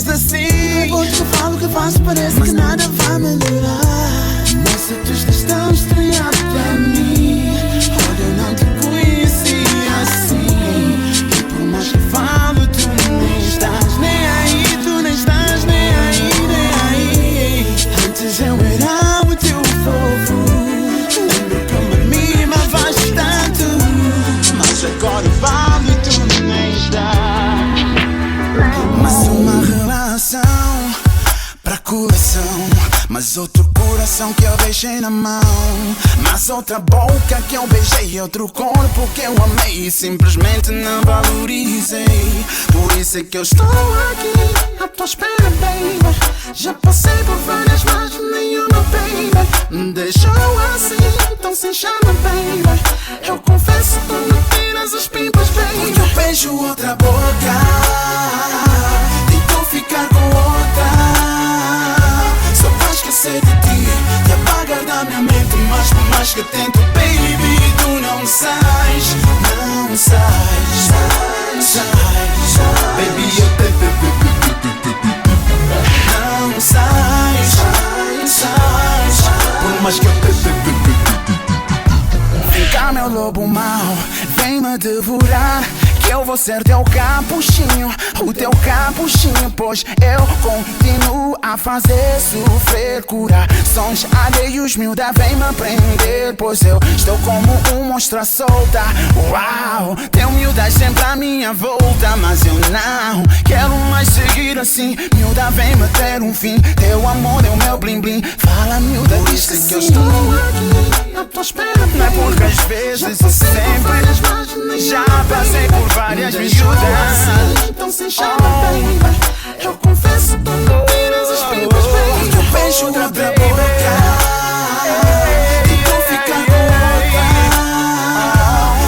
és assim. Porque eu falo que faço, parece que nada vai melhorar. Moça, tu estás tão estranhado pra mim. Olha, eu não te conhecia assim. E por mais que falo, tu nem estás nem aí. Tu nem estás nem aí, nem aí. Antes eu era o teu fofo. Lembro como me mimavas tanto. Mas agora falo e tu nem estás. Mas uma relação pra coração, mas outro coração que eu deixei na mão, mas outra boca que eu beijei, outro corpo que eu amei e simplesmente não valorizei. Por isso é que eu estou aqui à tua espera, baby. Já passei por várias, mas nenhuma, baby, me deixou assim, tão sem chama, baby. Eu confesso, tu me tiras as pipas, baby. Porque eu beijo outra boca e tu ficar com outra, só pra esquecer de ti e apagar da minha mente. Mas por mais que tento, baby, tu não sais, não sais, sais, baby, eu não sais, sais, por mais que eu vem cá, meu lobo mau, vem me devorar, que eu vou ser teu capuchinho, o teu capuchinho. Pois eu continuo a fazer sofrer corações alheios, miúda, vem me prender. Pois eu estou como um monstro à solta. Uau, teu miúda sempre à minha volta, mas eu não quero mais seguir assim. Miúda, vem me ter um fim, teu amor é o meu blim blim. Fala, miúda, diz que eu estou aqui à tua espera. Não é porque às vezes e sempre já passei por várias miúdas, então sem chama, baby. Eu confesso, tu não tiras as pipas, baby. Eu beijo outra boca e tu fica com outra,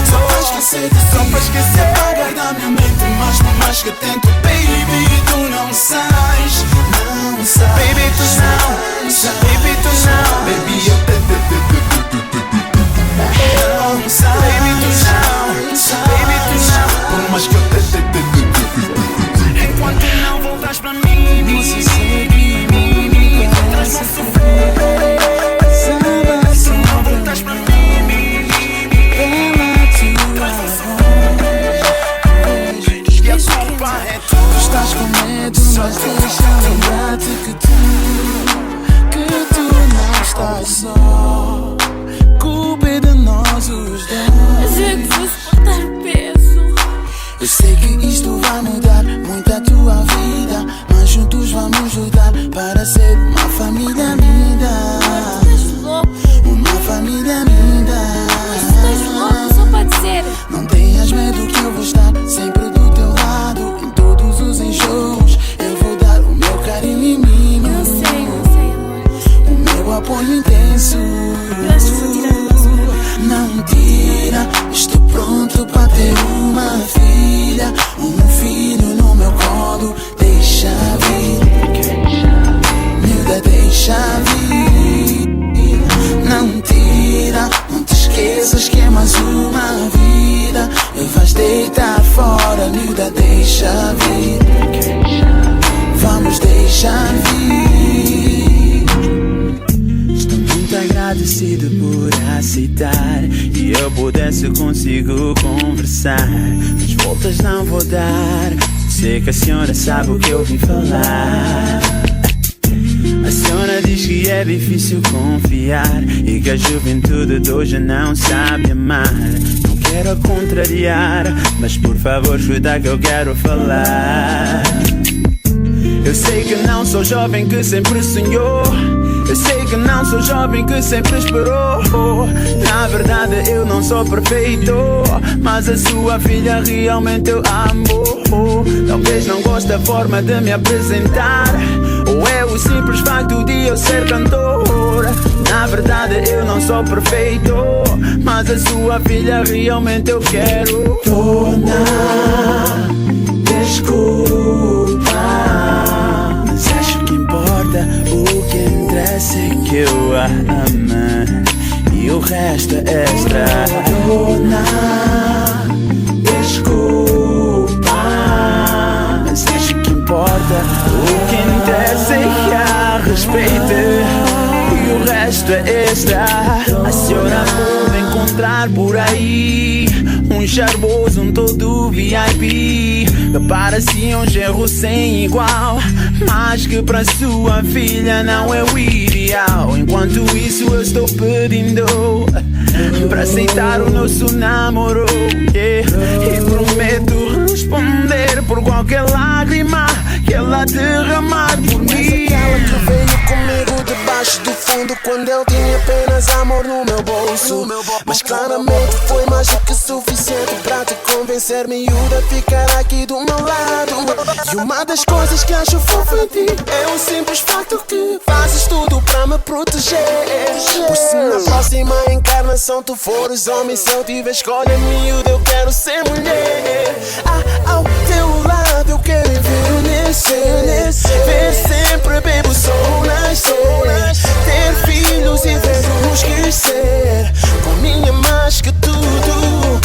só pra esquecer de ti, só pra esquecer, apagar da minha mente. Mas por mais que tento, baby, tu não sais, não sais, baby, tu não sais, baby, tu não, baby, eu não sais, baby, tu não sais, baby, tu não, por mais que eu enquanto não voltas pra mim, outras vão sofrer. Se não voltas pra mim, outras vão sofrer. E a culpa é tua. Estás com medo, mas deixa lembrar-te que tu não estás só. Culpa é de nós os dois. Mas é que vou suportar o peso. Eu sei que isto vai mudar muito a tua vida, mas juntos vamos lutar para ser uma família linda. Estás louco? Uma família linda. Estás louco, só pode ser. Não tenhas medo que eu vou estar sempre do teu lado. Em todos os enjôos eu vou dar o meu carinho e mimo. Eu sei, amor. O meu apoio intenso. Eu acho que vou tirar a nossa. Não tira, estou pronto para ter uma filha, um filho no meu colo. Deixa vir, miúda, deixa vir. Não tira, não te esqueças que é mais uma vida. Vais deitar fora, miúda, deixa vir. Vamos deixar vir. Estou muito agradecido por aceitar e eu pudesse consigo conversar. Mas voltas não vou dar, sei que a senhora sabe o que eu vim falar. A senhora diz que é difícil confiar e que a juventude de hoje não sabe amar. Não quero contrariar, mas por favor escuta que eu quero falar. Eu sei que não sou jovem que sempre sonhou, eu sei que não sou jovem que sempre esperou. Na verdade eu não sou perfeito, mas a sua filha realmente eu amo. Talvez não goste da forma de me apresentar, ou é o simples facto de eu ser cantor. Na verdade eu não sou perfeito, mas a sua filha realmente eu quero. Dona, desculpa, mas acho que importa, o que interessa é que eu a amo e o resto é extra. Dona, desculpa, mas acho que importa, baby, e o resto é extra. A senhora pode encontrar por aí um charmoso, um todo VIP, que parece um gerro sem igual, mas que para sua filha não é o ideal. Enquanto isso eu estou pedindo para aceitar o nosso namoro, yeah. E prometo responder por qualquer lágrima que ela derramar por mim. Aquela que veio comigo debaixo do fundo, quando eu tinha apenas amor no meu bolso. Mas claramente foi mais do que suficiente para te convencer, miúda, a ficar aqui do meu lado. E uma das coisas que acho fofa em ti é o simples facto que fazes tudo para me proteger. Pois se na próxima encarnação tu fores homem, se eu tiver escolha, miúda, eu quero ser mulher. Ao teu lado eu quero envelhecer, ver sempre bebo o sol nascer, ter filhos e ver-os crescer. Com minha mais que tudo,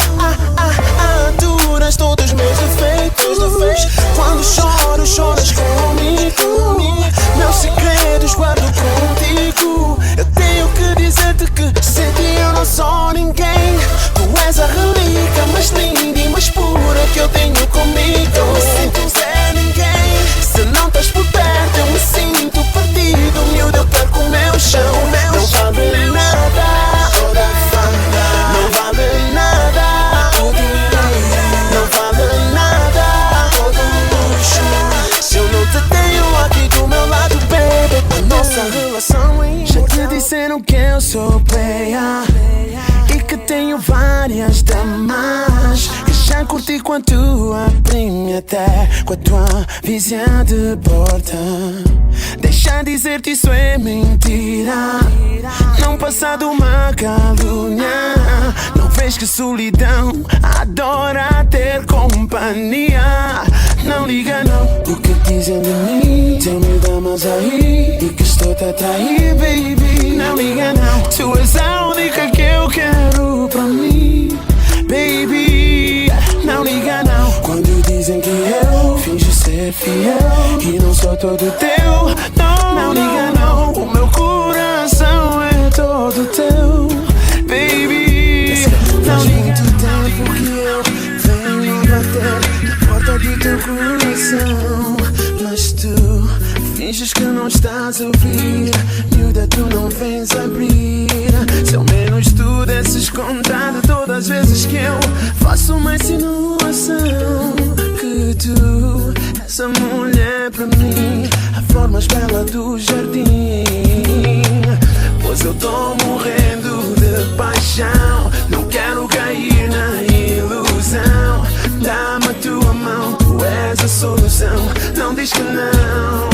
aturas todos os meus defeitos. Quando choro, choras comigo, meus segredos guardo contigo. Eu tenho que dizer-te que sem ti eu não sou ninguém. Tu és a relíquia mais linda e mais pura que eu tenho comigo. Sem tu ser ninguém, se não estás por perto eu me sinto perdido, miúdo, eu perco o meu chão. Não vale nada, não vale nada, não vale nada, todo luxo. Se eu não te tenho aqui do meu lado, baby, a nossa relação é já te disseram que eu sou player e que tenho várias damas, que já curti com a tua prima, até com a tua vizinha de porta. Deixa dizer-te, isso é mentira, não passa de uma calúnia. Não vês que solidão adora ter companhia. Não liga não, o que dizem de mim, tem medo mais aí, e que estou-te a trair, baby. Não liga não, tu és a única que eu quero pra mim, baby. Não liga não, quando dizem que eu finjo ser fiel e não sou todo teu. Não liga não, o meu coração é todo teu, baby. Não liga. Muito tempo que eu venho bater na porta do teu coração, mas tu finges que não estás a ouvir, miúda, tu não vens abrir. Se ao menos tu desses contar de todas as vezes que eu faço uma insinuação, que tu és a mulher pra mim, a flor mais bela do jardim. Pois eu tô morrendo de paixão, não quero cair na ilusão. Dá-me a tua mão, tu és a solução. Não diz que não,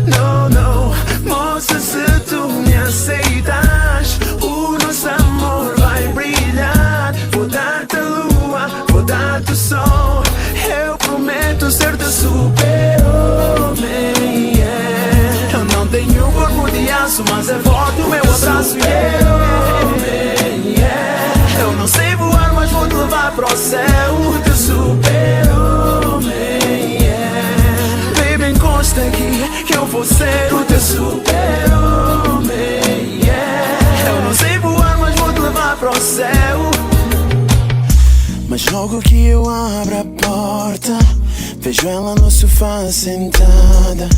não, não. Moça, se tu me aceitas, o nosso amor vai brilhar. Vou dar-te a lua, vou dar-te o sol. Eu prometo ser-te super-homem, yeah. Eu não tenho corpo de aço, mas é forte o meu abraço, yeah. Eu não sei voar, mas vou te levar para o céu, o teu super-homem, yeah. Baby, encosta aqui que eu vou ser o teu super-homem, yeah. Eu não sei voar, mas vou te levar para o céu. Mas logo que eu abro a porta, vejo ela no sofá sentada,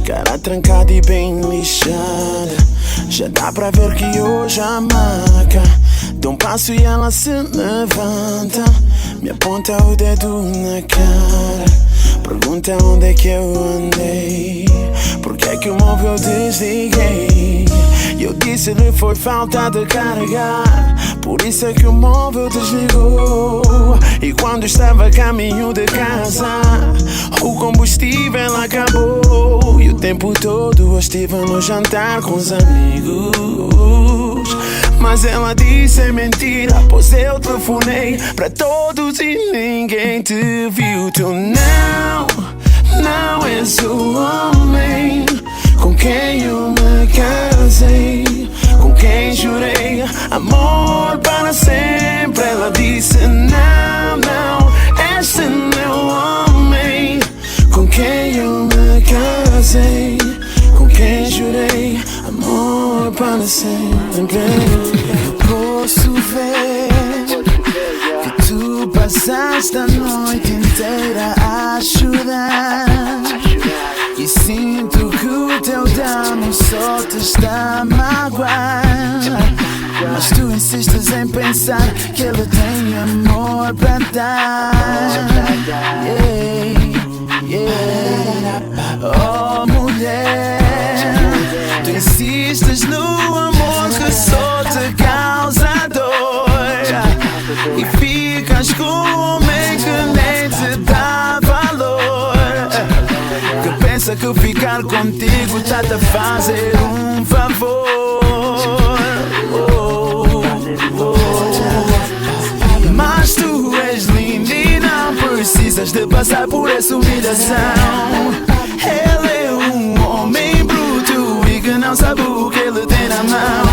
cara trancada e bem lixada. Já dá pra ver que hoje a maca dou um passo e ela se levanta, me aponta o dedo na cara, pergunta onde é que eu andei, porque é que o móvel desliguei. E eu disse-lhe foi falta de carregar, por isso é que o móvel desligou. E quando estava a caminho de casa, o combustível acabou. E o tempo todo eu estive no jantar com os amigos, mas ela disse é mentira, pois eu telefonei para todos e ninguém te viu. Tu não és o homem com quem eu me casei, com quem jurei amor para sempre. Ela disse não, este não é o homem com quem eu me casei, com quem jurei para sempre. Eu posso ver que tu passaste a noite inteira a chorar, e sinto que o teu dano só te está a magoar. Mas tu insistes em pensar que ele tem amor para dar. Oh mulher, tu insistes no amor que só te causa dor, e ficas com um homem que nem te dá valor, que pensa que ficar contigo tá-te a fazer um favor. Mas tu és linda e não precisas de passar por essa humilhação. Ele é um homem bruto e que não sabe o que ele tem na mão.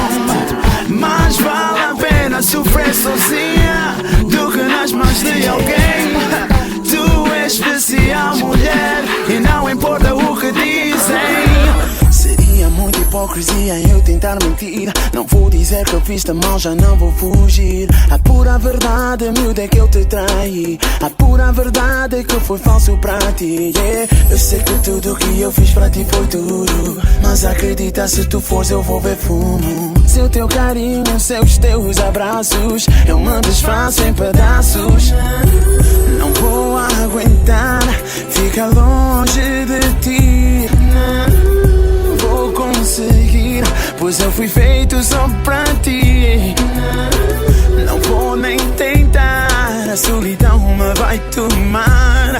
Mas vale a pena sofrer sozinha do que nas mãos de alguém. Tu és especial, mulher, e não importa o que dizem. Seria muita hipocrisia eu tentar mentir. Não vou dizer que eu fiz-te mal, já não vou fugir. A pura verdade, miúda, é que eu te traí. A pura verdade é que foi falso pra ti, yeah. Eu sei que tudo que eu fiz pra ti foi duro, mas acredita, se tu fores eu vou ver fumo. Seu teu carinho, seus teus abraços, eu me desfaço em pedaços. Não vou aguentar ficar longe de ti. Vou conseguir, pois eu fui feito só pra ti. Não vou nem tentar, a solidão me vai tomar.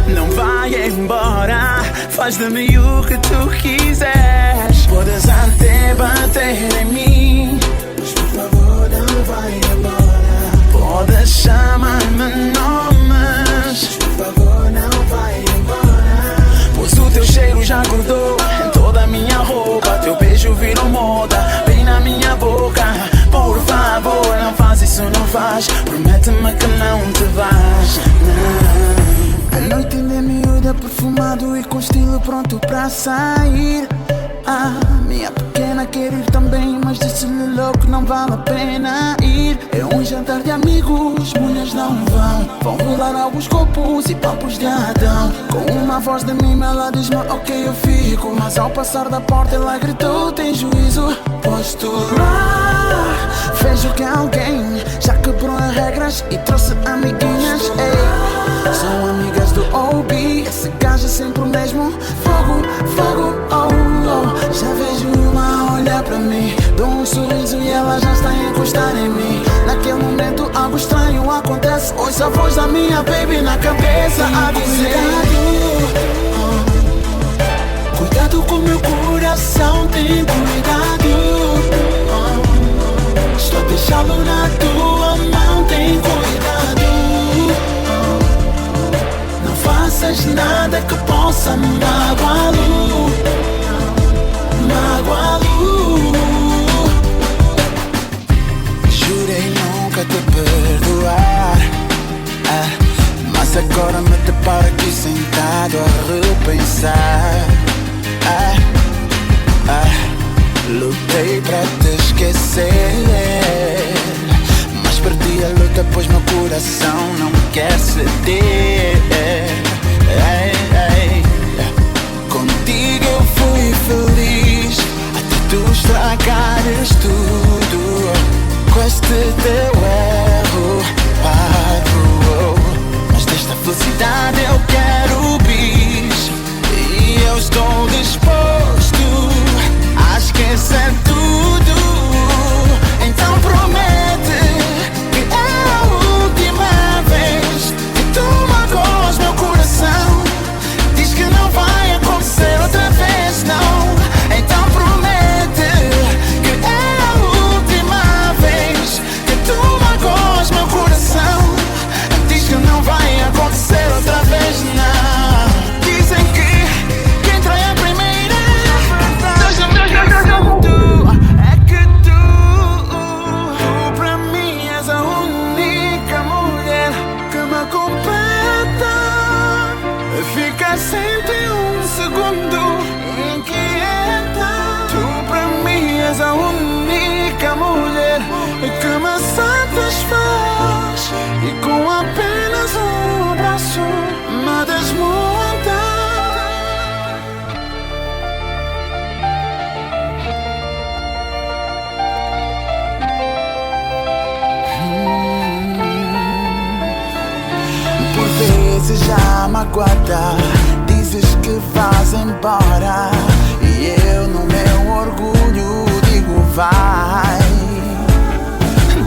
Não vai embora, faz de mim o que tu quiseres. Podes até bater em mim, mas por favor não vai embora. Podes chamar-me nomes, mas por favor não vai embora. Pois o teu cheiro já grudou em toda a minha roupa. Teu beijo virou moda, bem na minha boca. Por favor não faz isso, não faz. Promete-me que não te vais, não. A noite ainda é miúda, perfumado e com estilo pronto pra sair. Minha pequena quer ir também, mas disse-lhe logo que não vale a pena ir. É um jantar de amigos, mulheres não vão. Vão rolar alguns copos e papos de Adão. Com uma voz de mim ela diz-me ok, eu fico. Mas ao passar da porta ela gritou, tem juízo, pois tu lá fez o que alguém já quebrou as regras e trouxe amiguinhas, ei. São amigas do OB, esse gajo é sempre o mesmo. Fogo, fogo, oh, oh. Já vejo uma olhar pra mim, dou um sorriso e ela já está a encostar em mim. Naquele momento algo estranho acontece. Ouço a voz da minha baby na cabeça a dizer: cuidado com meu coração, tem cuidado. Estou a deixá-lo na tua mão, tem cuidado. Não faças nada que possa magoá-lo, magoá-lo. Jurei nunca te perdoar, mas agora me deparo aqui sentado a repensar. Lutei pra te esquecer, mas perdi a luta pois meu coração não quer ceder. Contigo eu fui feliz, até tu estragares tudo com este teu erro parvo. Mas desta felicidade eu quero bis, e eu estou disposto a esquecer tudo. Então promete que é a última vez que tu magoas meu coração. Diz que não vai acontecer outra vez, não. Então promete que é a última vez que tu magoas meu coração. Diz que não vai acontecer outra vez, não. Dizem que quem trai a primeira é que tu pra mim és a única mulher que me completa. Fica sempre um segundo inquieta. Tu pra mim aguardar. Dizes que vais embora e eu no meu orgulho digo vai.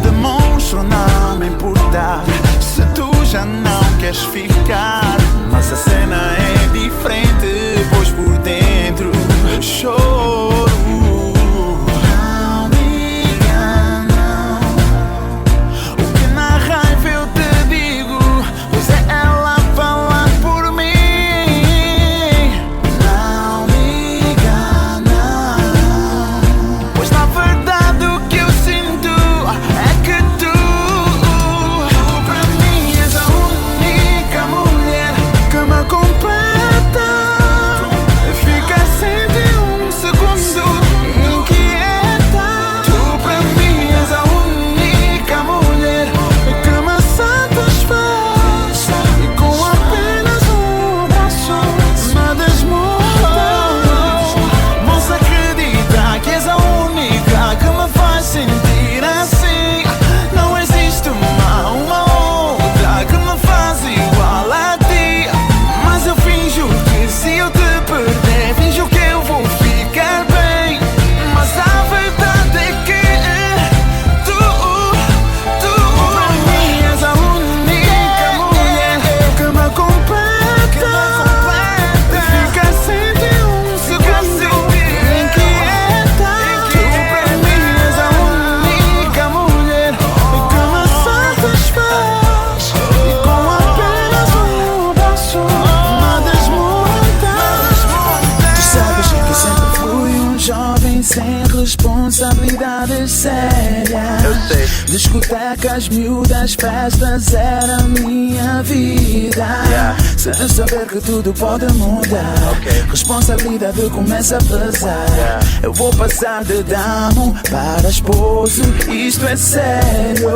Demonstro não me importar se tu já não queres ficar, mas a cena é diferente, pois por dentro choro. Não diga não, o que na raiva eu te digo, pois é ela a falar por mim. Não diga não, pois na verdade o que eu sinto é que tu para mim és a única mulher que me completa. Fica sempre um segundo inquieta. Tu para mim és a única mulher que me satisfaz e com apenas um abraço me desmontas. Moça, acredita que és a única que me faz sentir assim. Não existe uma outra que me faz igual a ti. Mas eu finjo que se eu te perder, finjo que eu vou ficar bem. Mas a verdade é que tu para mim és a única mulher que me completa. Fica sempre um segundo inquieta. Tu para mim és a única mulher que me satisfaz e com apenas um abraço me desmontas. Tu sabes que eu sempre fui um jovem sem responsabilidades sérias. Eu sei. Discotecas, miúdas, festas era a minha vida. Yeah. Se de saber que tudo pode mudar, Ok. responsabilidade começa a pesar. Yeah. Eu vou passar de damo para esposo, isto é sério.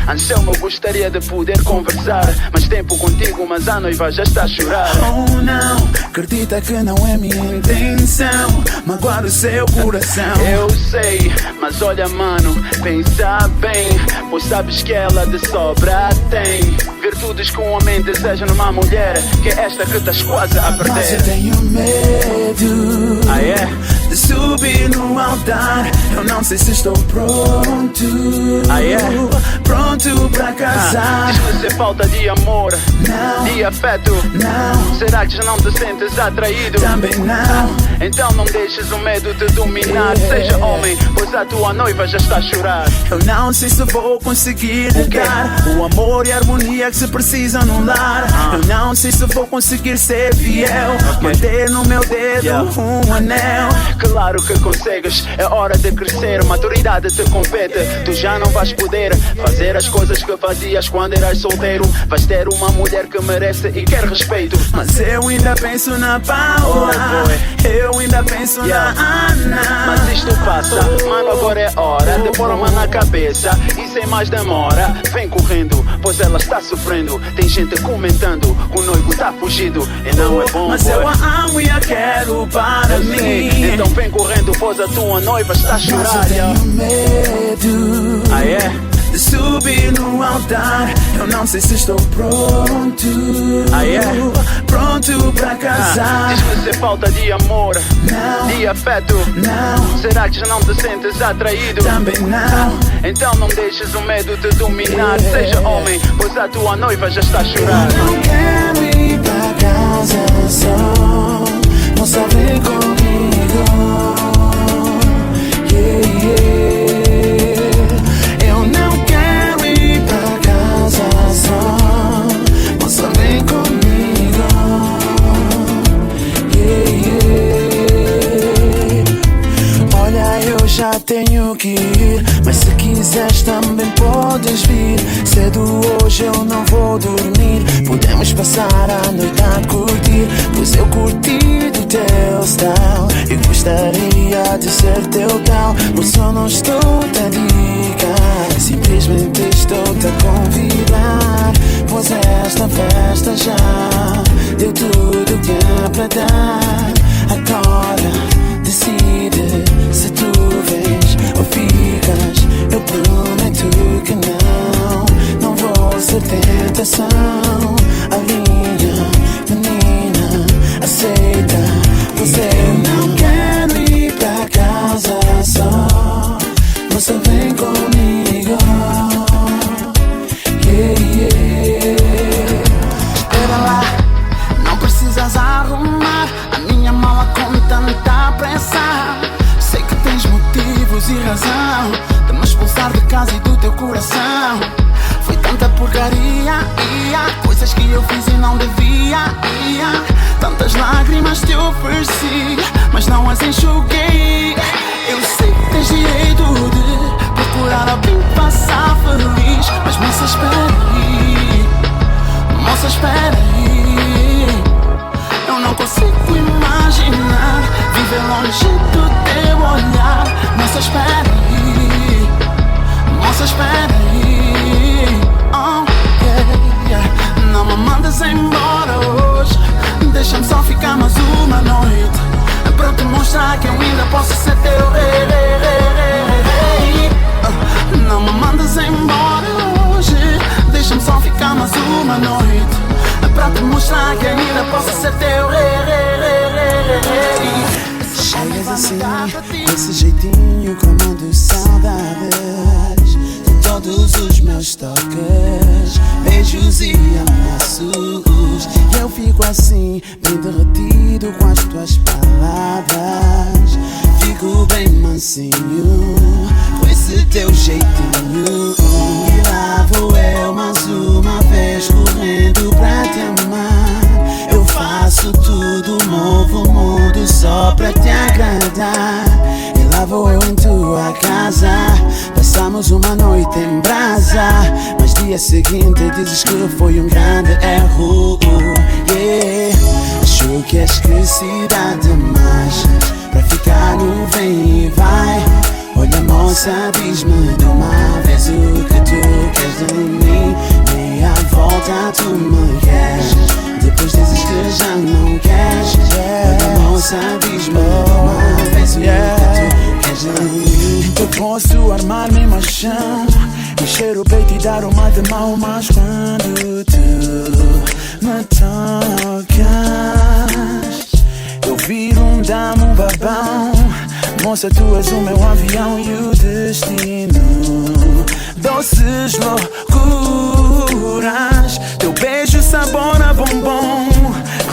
Anselmo, gostaria de poder conversar mais tempo contigo, mas a noiva já está a chorar. Oh não, acredita que não é minha intenção magoar o seu coração. Eu sei, mas olha mano, pensa bem, pois sabes que ela de sobra tem virtudes que um homem deseja numa mulher, que é esta que estás quase a Mas eu perder. tenho medo Ah é? de subir no altar. Eu não sei se estou pronto. Ah, é? Pronto pra casar. Diz-me se falta de amor, Não, de afeto. não, Será que já não te sentes atraído? também não. Então não deixes o medo te dominar. Seja homem, pois a tua noiva já está a chorar. Eu não sei se vou conseguir dar o amor e a harmonia que se precisa num lar. Eu não sei se vou conseguir ser fiel, manter no meu dedo Yeah. um anel. Claro que consegues, é hora de crescer, maturidade te compete. Tu já não vais poder fazer as coisas que fazias quando eras solteiro. Vais ter uma mulher que merece e quer respeito. Mas eu ainda penso na Paula, Oh, eu ainda penso Yeah. na Ana. Mas isto passa, mano, agora é hora de pôr uma na cabeça e sem mais demora, vem correndo, pois ela está sofrendo. Tem gente comentando que o noivo está fugido e não é bom, Mas boy. eu a amo e a quero para Eu sei, mim. então vem correndo, pois a tua noiva está a Mas eu chorar. Yeah. tenho medo Ah é? de subir no altar. Eu não sei se estou pronto. Ah, é? Pronto pra casar. Diz-me se falta de amor, Não, de afeto. não, Será que já não te sentes atraído? também não. Então não deixes o medo te dominar. Seja homem, pois a tua noiva já está a chorar. Não quero ir pra casa só. Moça, vem comigo. Yeah, yeah. Eu não quero ir pra casa só. Moça, vem comigo. Yeah, yeah. Olha, eu já tenho que ir, mas se quiseres também podes vir. Cedo hoje eu não vou dormir. Podemos passar a noite a curtir, pois eu curti do teu style e gostaria de ser teu tal. Mas eu não estou a dica, simplesmente estou-te a convidar, pois esta festa já deu tudo que é para dar. Agora decide se tu vens ou ficas. Eu prometo que não vou ser tentação. Alinha-me motivos e razão de me expulsar de casa e do teu coração. Foi tanta porcaria, coisas que eu fiz e não devia, tantas lágrimas te ofereci, mas não as enxuguei. Eu sei que tens direito de procurar alguém que faça feliz, mas moça, espera aí, moça, espera aí. Eu não consigo imaginar viver longe do teu olhar. Moça, espera aí, moça, espera aí. Oh, yeah. Não me mandes embora hoje, deixa-me só ficar mais uma noite, pra te mostrar que eu ainda posso ser teu rei. Não me mandes embora hoje, deixa-me só ficar mais uma noite, pra te mostrar que ainda posso ser teu rei. Chegas assim, desse jeitinho, comando saudades de todos os meus toques, beijos e abraços. E eu fico assim, bem derretido com as tuas palavras. Fico bem mansinho com esse teu jeitinho. E lá vou eu mais uma vez correndo pra te amar. Eu faço tudo, movo o mundo só pra te agradar. E lá vou eu em tua casa, passamos uma noite em brasa, mas dia seguinte dizes que foi um grande erro. Yeah. Acho que és esquecida demais pra ficar no vem e vai. Olha moça, diz-me de uma vez o que tu queres de mim. Meia volta tu me queres, depois dizes que já não queres. Olha moça, diz-me de uma vez o que tu queres de mim. Eu posso armar-me mais chão, encher o peito e dar uma de mão, mas quando tu me tocas, eu viro um damo, um babão. Moça, tu és o meu avião e o destino. Doces loucuras, teu beijo sabor a bombom,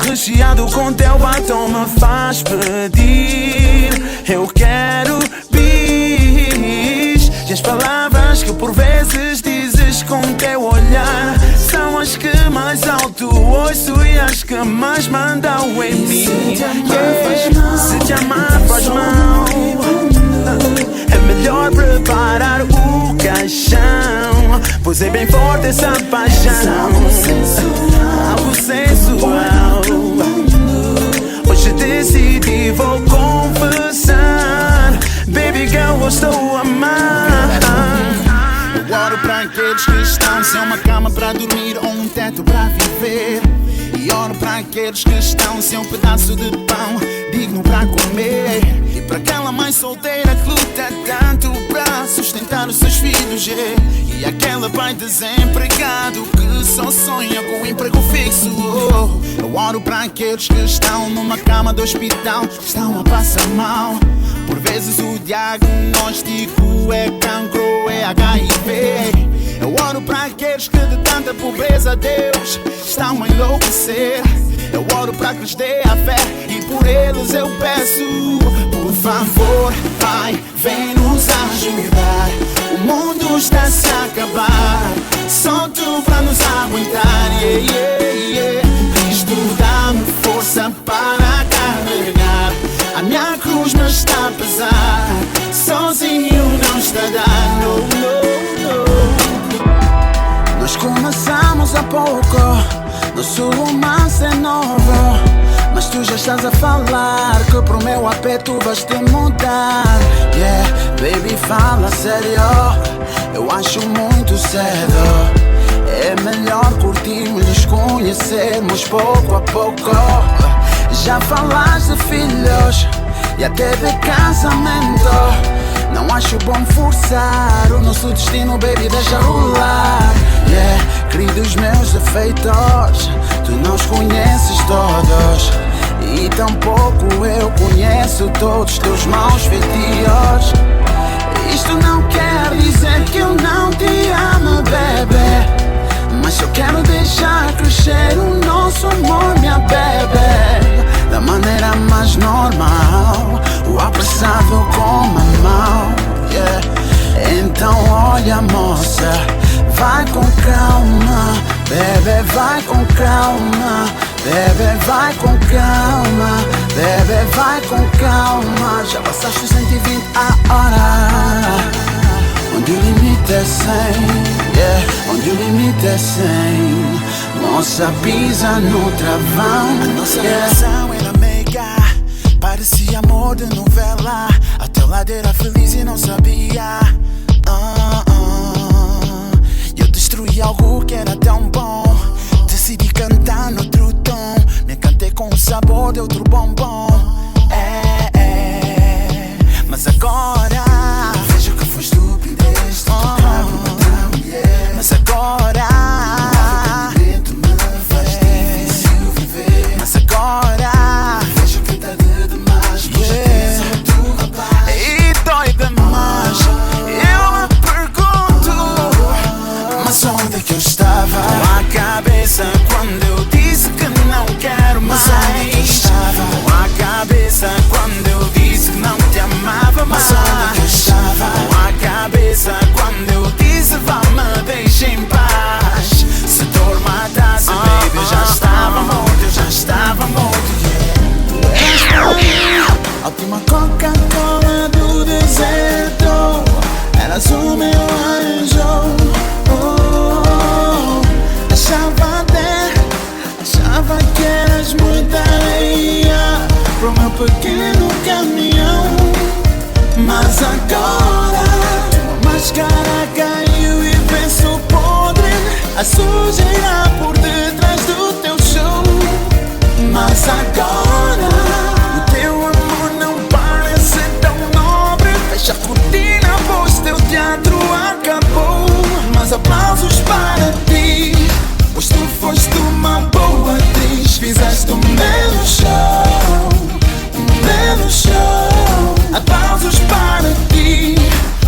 recheado com teu batom me faz pedir. Eu quero bis. E as palavras que por vezes dizes com teu olhar são as que mais alto ouço e as que mais mandam em mim. Se te amar faz mal, é melhor preparar o caixão, pois é bem forte essa paixão. Algo sensual, hoje decidi, vou confessar. Baby girl, eu estou a amar. Eu oro pra aqueles que estão sem uma cama pra dormir ou um teto pra viver. E oro pra aqueles que estão sem um pedaço de pão digno pra comer. E pra aquela mãe solteira que luta tanto pra sustentar os seus filhos, yeah. E aquela pai desempregado que só sonha com um emprego fixo. Eu oro pra aqueles que estão numa cama do hospital, estão a passar mal. Por vezes o diagnóstico é cancro, é HIV. Eu oro pra aqueles que de tanta pobreza, Deus, estão a enlouquecer. Eu oro pra que lhes dê a fé e por eles eu peço, por favor, Pai, vem nos ajudar. O mundo está a se acabar, só tu pra nos aguentar, yeah, yeah, yeah. Cristo, dá-me força para carregar. A minha cruz me está a pesar, sozinho não está a dar, no, no, no. Nós começamos há pouco, nosso romance é novo, mas tu já estás a falar que pro meu AP tu vais te mudar. Yeah, baby, fala sério, eu acho muito cedo. É melhor curtirmos, nos conhecermos pouco a pouco. Já falaste de filhos e até de casamento. Não acho bom forçar o nosso destino, baby, deixa rolar. Yeah, queridos meus defeitos, tu não os conheces todos, e tampouco eu conheço todos teus maus feitios. Isto não quer dizer que eu não te amo, bebê, mas eu quero deixar crescer o nosso amor, minha bebê, da maneira mais normal, o apressado com a mão. olha moça, vai com calma, bebê, vai com calma, bebê, vai com calma, bebê, vai com calma. Já passaste 120 a hora, onde o limite é 100, yeah, onde o limite é 100. Moça, pisa no travão. A nossa relação era meiga, parecia amor de novela. A teu lado era feliz e não sabia. Eu destruí algo que era tão bom. Decidi cantar noutro tom. Me cantei com o sabor de outro bombom. Mas agora vejo que foi estupidez. Mas agora mas agora vejo que tarde demais. E dói demais. Eu me pergunto, mas onde é que eu estava? A cabeça quando eu disse que não quero mais. Onde eu estava? A cabeça quando eu disse que não te amava mais. Onde eu estava? A cabeça quando eu disse vá-me, deixa em paz. Se dor matasse, baby, eu já estava morto, eu já estava morto, yeah. A última Coca-Cola do deserto, eras o meu anjo. Achava que eras muita areia pro meu pequeno caminhão. Mas agora tua máscara caiu e penso podre, a sujeira por detrás do teu show. Mas agora o teu amor não parece tão nobre. Fecha a cortina, pois teu teatro acabou. Mas aplausos para ti, pois tu foste uma boa atriz. Fizeste um belo show, um belo show. Aplausos para ti,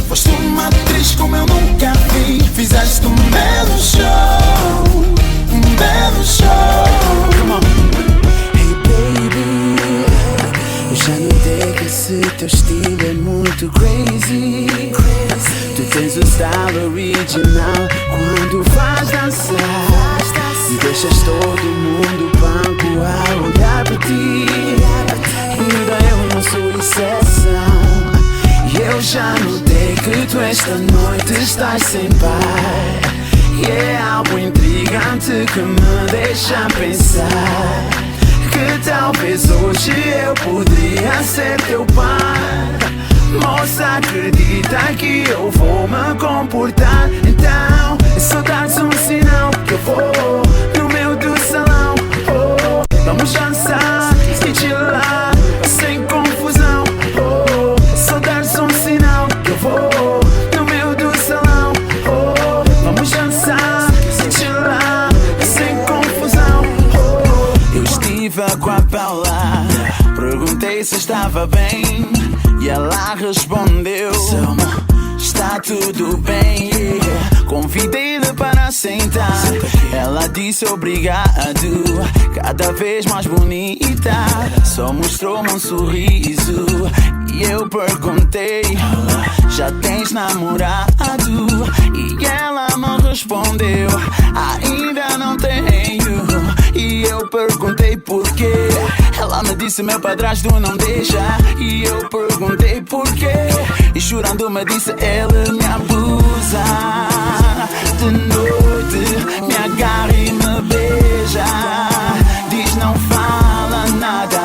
foste uma atriz como eu nunca vi. Fizeste um belo show, um belo show. Come on. Hey baby, eu já notei que esse teu estilo é muito crazy. Tu tens o style original quando vais dançar e deixas todo mundo banco a olhar para ti. Ainda eu não sou exceção, e eu já notei que tu esta noite estás sem par. E é algo intrigante que me deixa pensar que talvez hoje eu poderia ser teu par. Moça, acredita que eu vou me comportar. Então, só dá-te um sinal que eu vou no meio do salão. Oh, vamos dançar e chilar sem confusão. Oh, só dá-te um sinal que eu vou no meio do salão. Oh, vamos dançar e chilar sem confusão. Oh, eu estive com a Paula, perguntei se estava bem. E ela respondeu: está tudo bem. Convidei-lhe para sentar. Ela disse obrigado, cada vez mais bonita. Só mostrou-me um sorriso. E eu perguntei: já tens namorado? E ela me respondeu: ainda não tenho. E eu perguntei porquê. Ela me disse meu padrasto não deixa. E eu perguntei porquê. E chorando me disse ele me abusa. De noite me agarra e me beija. Diz não fala nada,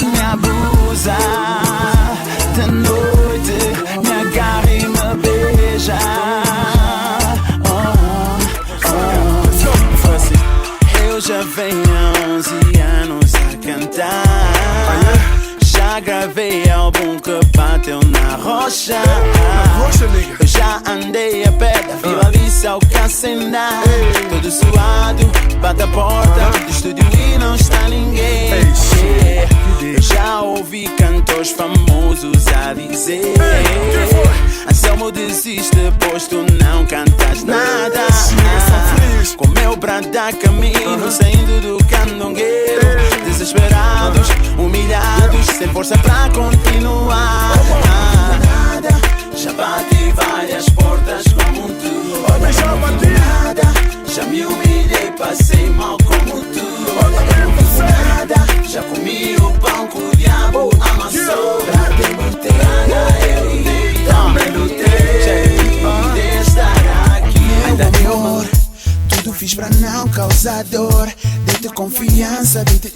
me abusa. De noite me agarra e me beija. Eu já venho há 11 anos a cantar. Já gravei álbum que bateu na rocha. Eu já andei a pé da Vila Alice ao Cacená. Todo suado, bate a porta do estúdio e não está ninguém. Eu já ouvi cantores famosos a dizer: Anselmo desiste, pois tu não cantas nada. Com meu brada caminho, saindo do candongueiro. Desesperados, humilhados, sem força pra continuar. Já bati várias portas como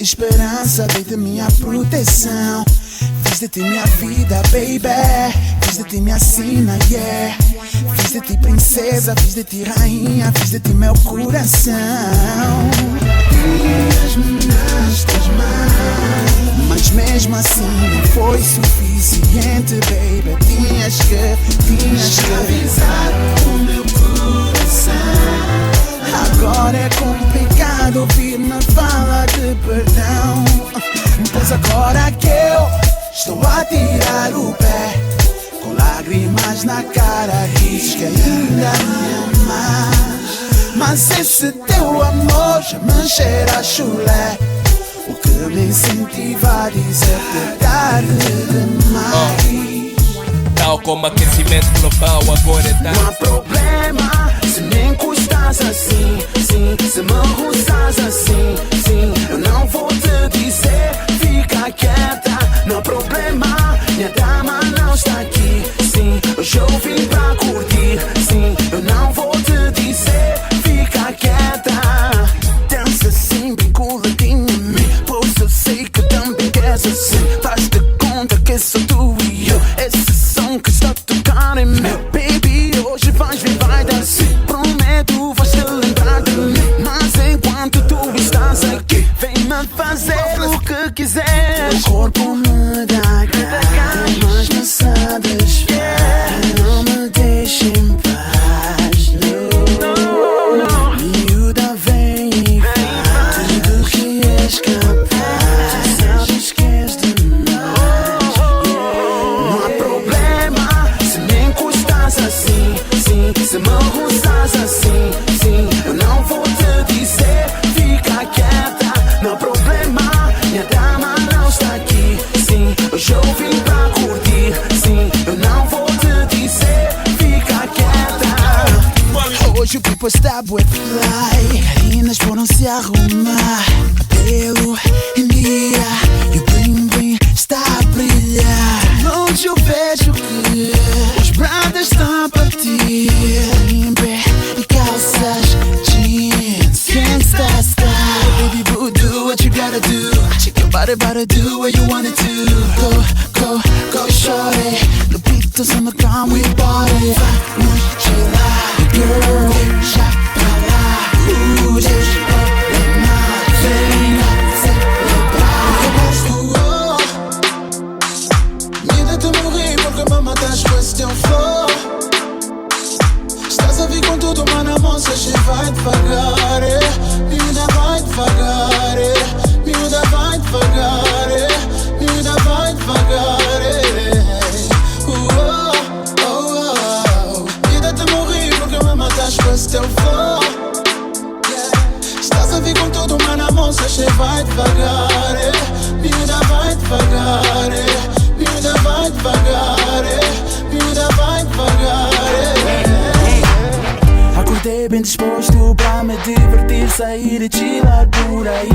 esperança, dei-te minha proteção. Fiz de ti minha vida, baby. Fiz de ti minha sina, yeah. Fiz de ti princesa, fiz de ti rainha, fiz de ti meu coração. Tinhas-me nas tuas mãos, mas mesmo assim não foi suficiente, baby. Tinhas que avisar o meu coração. Agora é complicado ouvir-me falar de perdão, pois agora que eu estou a tirar o pé, com lágrimas na cara, diz que ainda me amas. Mas esse teu amor já me cheira a chulé, o que me incentiva a dizer-te tarde demais. Tal como aquecimento global, agora é tarde. Não há problema se me encostas assim, sim. Se me roças assim, sim. Eu não vou te dizer, fica quieta. Não há problema, minha dama não está aqui, sim. Hoje eu vim pra curtir, sim. Eu não vou te dizer, fica quieta. Dança assim, bem coladinho em mim, pois eu sei que também queres assim. Faz-te conta que sou tu e eu, esse som que está a tocar em mim. Baby, hoje vais vir, vai dançar. Prometo, vais te lembrar de mim. Mas enquanto tu estás aqui, vem-me fazer o que quiseres. O corpo me dá gás, mas não sabes. Não me deixa em paz, não. Miúda, vem e faz tudo que és capaz. Sabes que és demais, Não há problema se me encostas assim, sim. Se me roças assim, sim. Eu não vou te dizer, fica quieta. Não há problema, minha dama não está aqui, sim. Hoje eu vim pra curtir, sim. Eu não vou te dizer, fica quieta. Hoje o people está bué fly, carinas foram se arrumar, cabelo em dia e o bling bling está a brilhar. Onde eu vejo que os brothers estão a partir, limpe e calças jeans, gangsta style. Baby boo, do what you gotta do, shake your body, do what you wanna do. Go shorty, the beatles on the ground, we party. Girl, já pra lá, deixa eu problemar, venha celebrar. Eu gosto, vida de morrer porque me matas com esse teu flow. Estás a vir com tudo, mano, a moça vai devagar, miúda vai devagar, miúda vai devagar, miúda vai devagar. Vida de morrer porque me matas com esse teu flow. Estás a vir com tudo, mano, a moça vai devagar, miúda vai devagar, miúda vai devagar, miúda vai devagar. Acordei bem disposto pra me divertir, sair e chilar por aí.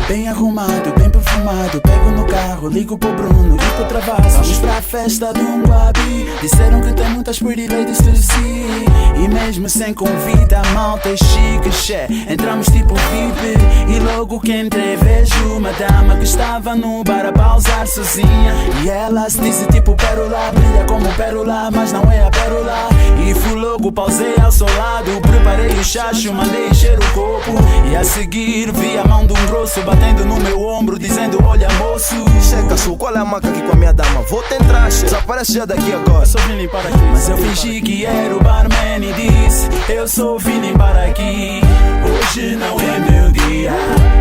Bem arrumado, bem perfumado, pego no carro, ligo pro Bruno e pro Travasso. Vamos pra festa de um Guabi, disseram que tem muitas pretty ladies to see. E mesmo sem convite a malta é chique, che. Entramos tipo VIP e logo que entrei vejo uma dama que estava no bar a pausar sozinha. E ela se disse tipo pérola, brilha como pérola, mas não é a pérola. E fui logo, pausei ao seu lado, preparei o chacho, mandei encher o copo. E a seguir vi a mão de um grosso batendo no meu ombro, dizendo olha moço. Checa, sou qual é a maca aqui com a minha dama? Vou te entrar, che. Desaparece já daqui agora. Só vim limpar aqui. Mas eu fingi que era o barman e disse eu só vim limpar aqui. Hoje não é meu dia,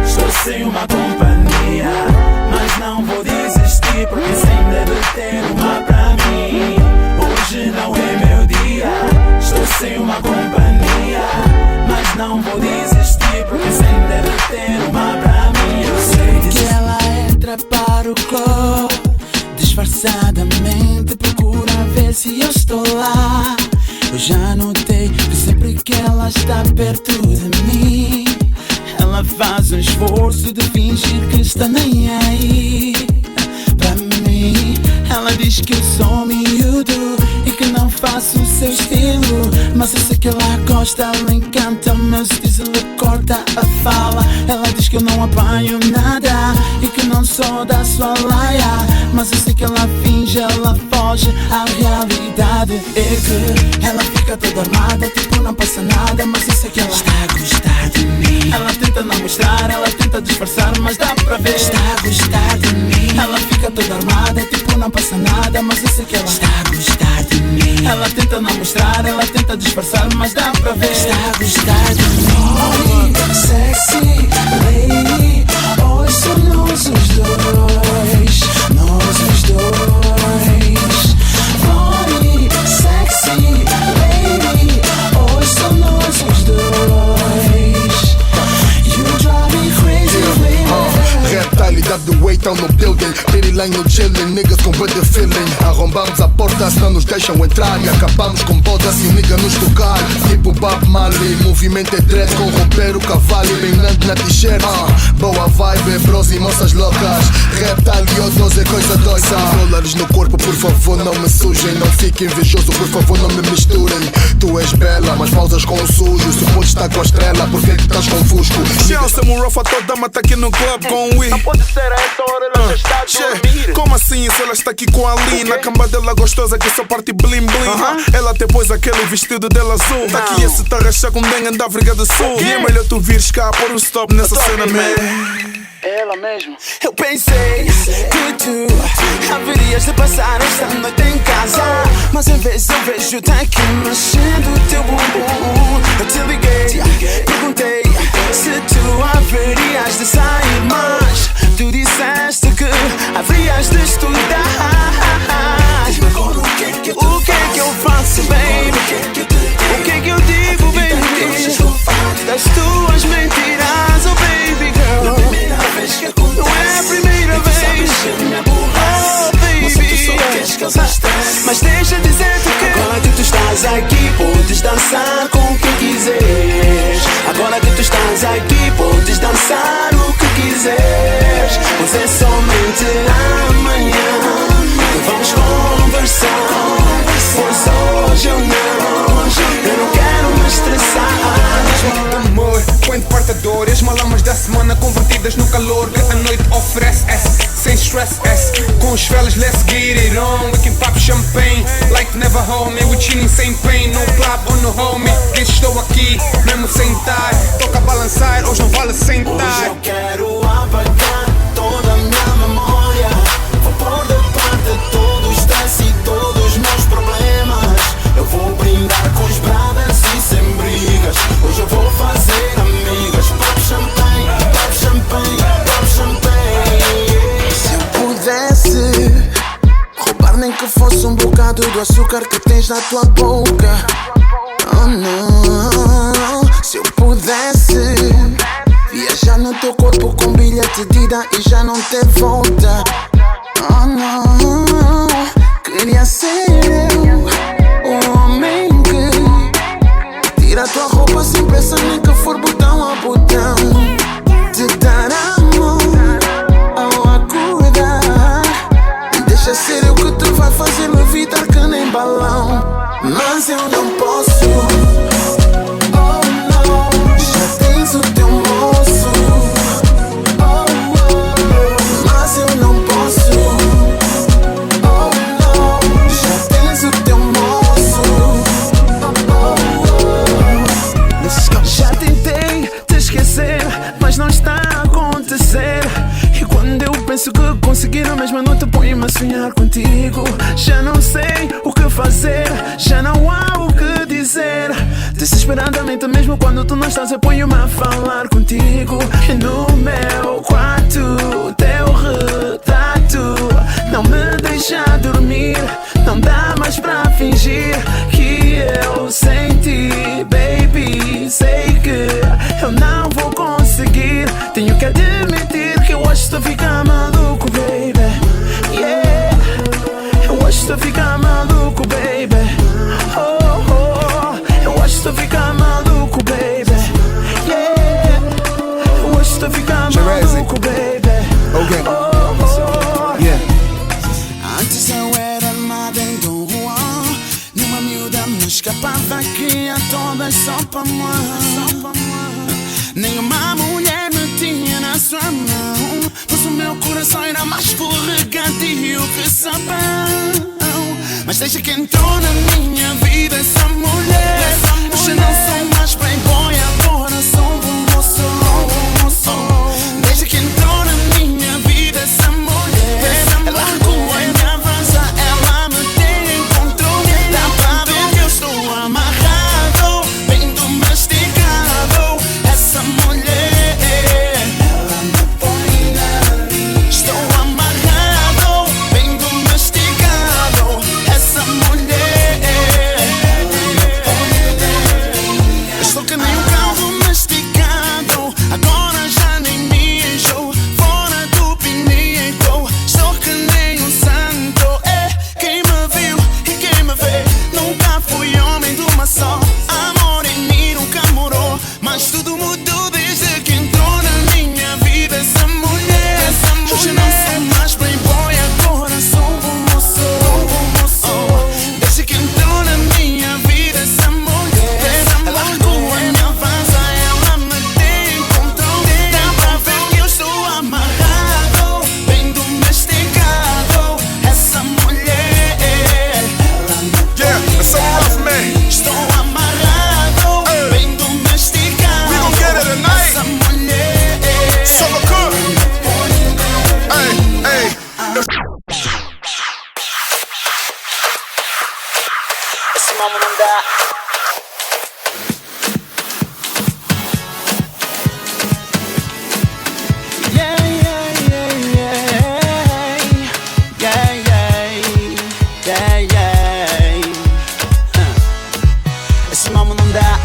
estou sem uma companhia. Mas não vou desistir porque sempre deve ter uma pra mim. Hoje não é meu dia, estou sem uma companhia. Mas não vou desistir porque sempre deve ter uma pra mim. Eu sei que ela entra para o clube disfarçadamente, procura ver se eu estou lá. Eu já notei que sempre que ela está perto de mim, ela faz um esforço de fingir que está nem aí pra mim. Ela diz que eu sou miúdo e que não faz faço o seu estilo, mas eu sei que ela gosta, ela encanta, meus diz ela corta a fala. Ela diz que eu não apanho nada e que não sou da sua laia, mas eu sei que ela finge, ela foge à realidade. É que ela fica toda armada, tipo não passa nada, mas eu sei que ela está a gostar de mim. Ela tenta não mostrar, ela tenta disfarçar, mas dá pra ver, está a gostar de mim. Ela fica toda armada, tipo não passa nada, mas eu sei que ela está a gostar de mim. Ela tenta não mostrar, ela tenta disfarçar, mas dá pra ver, está a gostar de mim. Sexy lady, hoje somos os dois, nós os dois. Body sexy lady, hoje somos os dois. You drive me crazy, baby. Realidade do Waytown no building, Pretty line no chilling, niggas com better feeling. Arrombamos a porta se não nos deixam entrar e acabamos com bodas e nigga nos tocar. Tipo Bob Marley, movimento é dread com romper o cavalo e bem grande na t-shirt. Boa vibe, bros e moças loucas. Reptaliosos é coisa doida. Dólares no corpo, por favor não me sujem. Não fique invejoso, por favor não me misturem. Tu és bela, mas pausas com o sujo. Se podes estar com a estrela, por que estás com fusco? Chelsea Murofa toda mata aqui no club com o Wii. Não pode ser a essa hora, ela já está a dormir. Como assim se ela está aqui com a Lina? A camba dela gostosa que só parte bling bling. Ela até pôs aquele vestido dela azul. Tá aqui esse tá rachar com dengue da África do Sul. E é melhor tu vires cá pôr um stop nessa cena, man. É ela mesmo. Eu pensei que tu haverias de passar esta noite em casa, mas em vez eu vejo tá aqui mexendo o teu bumbum. Eu te liguei, perguntei se tu haverias de sair, mas tu disseste que haverias de estudar. Diz-me agora o que é que eu faço, baby? O que é que eu digo, baby? Das tuas mentiras, oh baby girl. Não é a primeira vez, oh baby. Mas deixa dizer-te que agora que tu estás aqui, podes dançar com quem quiseres. Agora que tu estás aqui, podes dançar o que quiseres. Pois é somente amanhã que vamos conversar. Pois hoje eu não quero me estressar. Amor, põe de parte a dor. As malamas da semana convertidas no calor que a noite oferece. Sem stress, com os fellas, let's get it on. We can pop champagne like never home. We chilling sem pain, no club ou no home. Diz estou aqui, mesmo sentar. Toca a balançar, hoje não vale sentar. Hoje eu quero apagar toda a minha memória. Vou pôr de parte todo o stress e todos os meus problemas. Eu vou brindar com os brothers e sem brigas. Hoje eu vou fazer amigas. Pop champanhe, pop champanhe, pop champanhe. Se eu pudesse roubar nem que fosse um bocado do açúcar que tens na tua boca. Oh não. Se eu pudesse viajar no teu corpo com bilhete de ida e já não ter volta. Oh não. Queria ser eu o homem que tira a tua roupa sem pensar nem que for botão a botão. Te dar amor ao acordar. Deixa ser eu que te vai fazer levitar que nem balão. Mas eu não posso. Oh não. Já tens o teu moço. Oh oh. Mas eu não posso. Oh não. Já tens o teu moço. Oh oh. Já tentei te esquecer, mas não está a acontecer. E quando eu penso que conseguir a mesma noite, ponho-me a sonhar contigo. Já não sei o que fazer, já não há o que dizer. Desesperadamente, mesmo quando tu não estás, eu ponho-me a falar contigo. E no meu quarto, teu retrato não me deixa dormir. Não dá mais pra fingir que eu sem ti, baby. Sei que eu não vou conseguir. Tenho que admitir que eu hoje estou a ficar maluco, baby. Yeah, eu hoje estou a ficar maluco, baby. Oh, oh, eu hoje estou a ficar maluco, baby. Yeah, eu hoje estou a ficar maluco, baby. Okay. Oh, oh, Yeah. antes eu era armada em Dom Juan, numa miúda todas só pra moi. Nenhuma mulher me tinha na sua mão, pois o meu coração era mais escorregadio que sabão. Mas desde que entrou na minha vida essa mulher, eu já não sou mais playboy, agora sou um moço. Desde que entrou na minha vida essa mulher, ela arrancou a minha avança, ela me encontrou. Dá pra ver que eu estou amarrado, bem domesticado. Essa mulher, ela me põe na linha. Estou amarrado, bem domesticado. Essa mulher, ela me põe na linha. Estou que nem um cão domesticado, agora já nem me enjoo. Fora do pinico, estou que nem um santo. Quem me viu e quem me vê, nunca fui homem de uma só. Amor em mim nunca morou, mas tudo mudou desde que entrou na minha vida essa mulher. Hoje não sou mais playboy, agora sou um moço. Desde que entrou na minha vida essa mulher, ela arrancou a minha avança, ela me encontrou. Dá pra ver que eu estou amarrado, bem domesticado. Essa mulher, ela me Yeah, it's so rough, man. estou amarrado, bem domesticado. We gon' get it tonight. Essa mulher, Solo cook. Hey, hey. esse mambo não dá. Yeah, yeah, yeah, yeah. Yeah, yeah, yeah, yeah. Esse mambo não dá.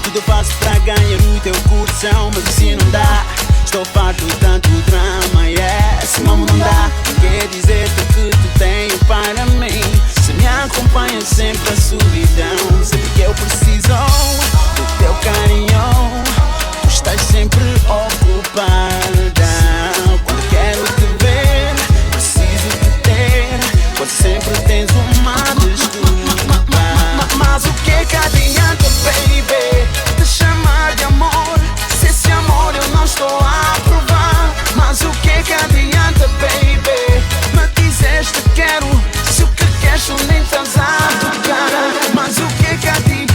Tudo eu faço pra ganhar o teu coração, mas assim não dá. Estou farto de tanto drama, yeah. Esse mambo não dá. Quer dizer-te que tu tens para mim. Se me acompanha sempre a solidão, sempre que eu preciso do teu carinho, tu estás sempre ocupada. Quando quero te ver, preciso te ter, quase sempre tens uma desculpa. Mas o que adianta, baby, te chamar de amor, se esse amor eu não estou a provar? Mas o que adianta, baby, me dizes te quero, se o que queres tu nem estás a tocar? Mas o que adianta?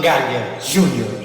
Mangalha Júnior.